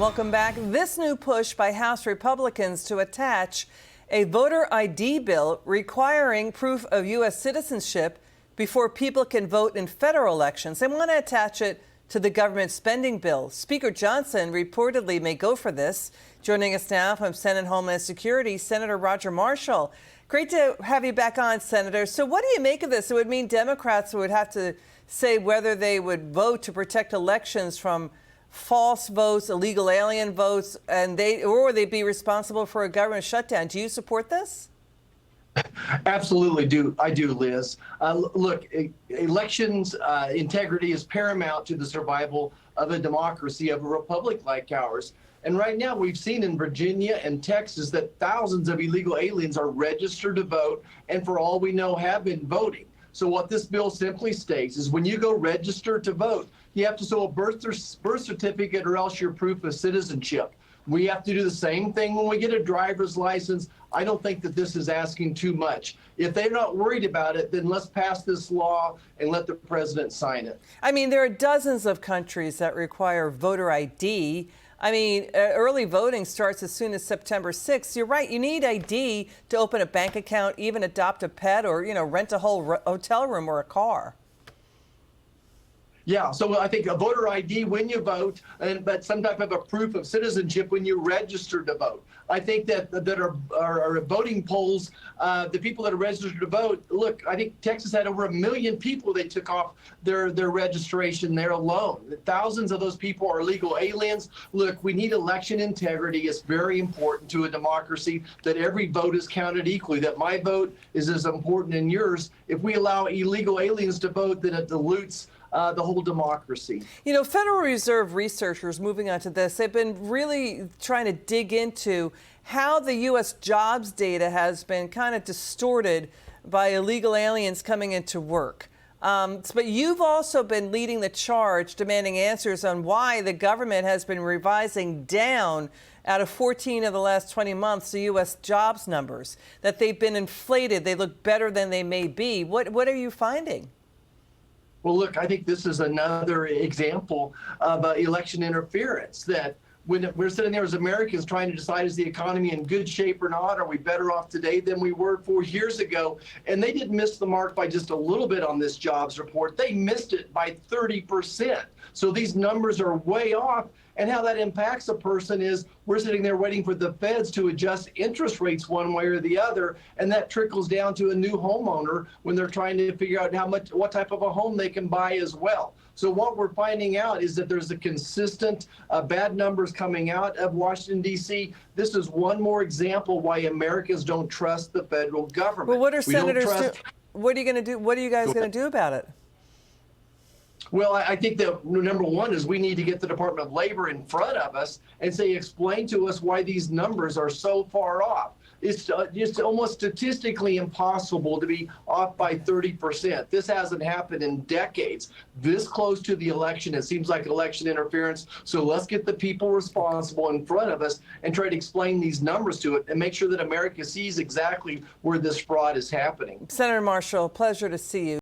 Welcome back. This new push by House Republicans to attach a voter ID bill requiring proof of U.S. citizenship before people can vote in federal elections. They want to attach it to the government spending bill. Speaker Johnson reportedly may go for this. Joining us now from Senate Homeland Security, Senator Roger Marshall. Great to have you back on, Senator. So what do you make of this? It would mean Democrats would have to say whether they would vote to protect elections from false votes, illegal alien votes, and they'd be responsible for a government shutdown. Do you support this? Absolutely I do, Liz. Look, elections integrity is paramount to the survival of a democracy, of a republic like ours. And right now we've seen in Virginia and Texas that thousands of illegal aliens are registered to vote and for all we know have been voting. So what this bill simply states is when you go register to vote, you have to show a birth certificate or else your proof of citizenship. We have to do the same thing when we get a driver's license. I don't think that this is asking too much. If they're not worried about it, then let's pass this law and let the president sign it. I mean, there are dozens of countries that require voter ID. I mean, early voting starts as soon as September 6th. You're right. You need ID to open a bank account, even adopt a pet or, rent a whole hotel room or a car. Yeah, so I think a voter ID when you vote, but some type of a proof of citizenship when you register to vote. I think that our voting polls, the people that are registered to vote, look, I think Texas had over 1 million people they took off their registration there alone. Thousands of those people are illegal aliens. Look, we need election integrity. It's very important to a democracy that every vote is counted equally, that my vote is as important as yours. If we allow illegal aliens to vote, then it dilutes the whole democracy. Federal Reserve researchers, moving on to this, they've been really trying to dig into how the U.S. jobs data has been kind of distorted by illegal aliens coming into work. But you've also been leading the charge, demanding answers on why the government has been revising down out of 14 of the last 20 months the U.S. jobs numbers, that they've been inflated. They look better than they may be. What are you finding? Well, look, I think this is another example of election interference, that when we're sitting there as Americans trying to decide, is the economy in good shape or not? Are we better off today than we were 4 years ago? And they didn't miss the mark by just a little bit on this jobs report. They missed it by 30%. So these numbers are way off. And how that impacts a person is we're sitting there waiting for the feds to adjust interest rates one way or the other, and that trickles down to a new homeowner when they're trying to figure out what type of a home they can buy as well. So what we're finding out is that there's a consistent bad numbers coming out of Washington, D.C. This is one more example why Americans don't trust the federal government. Well, what are senators do? What are you going to do? What are you guys going to do about it? Well, I think that number one is we need to get the Department of Labor in front of us and say, explain to us why these numbers are so far off. It's just almost statistically impossible to be off by 30%. This hasn't happened in decades. This close to the election, it seems like election interference. So let's get the people responsible in front of us and try to explain these numbers to it and make sure that America sees exactly where this fraud is happening. Senator Marshall, pleasure to see you.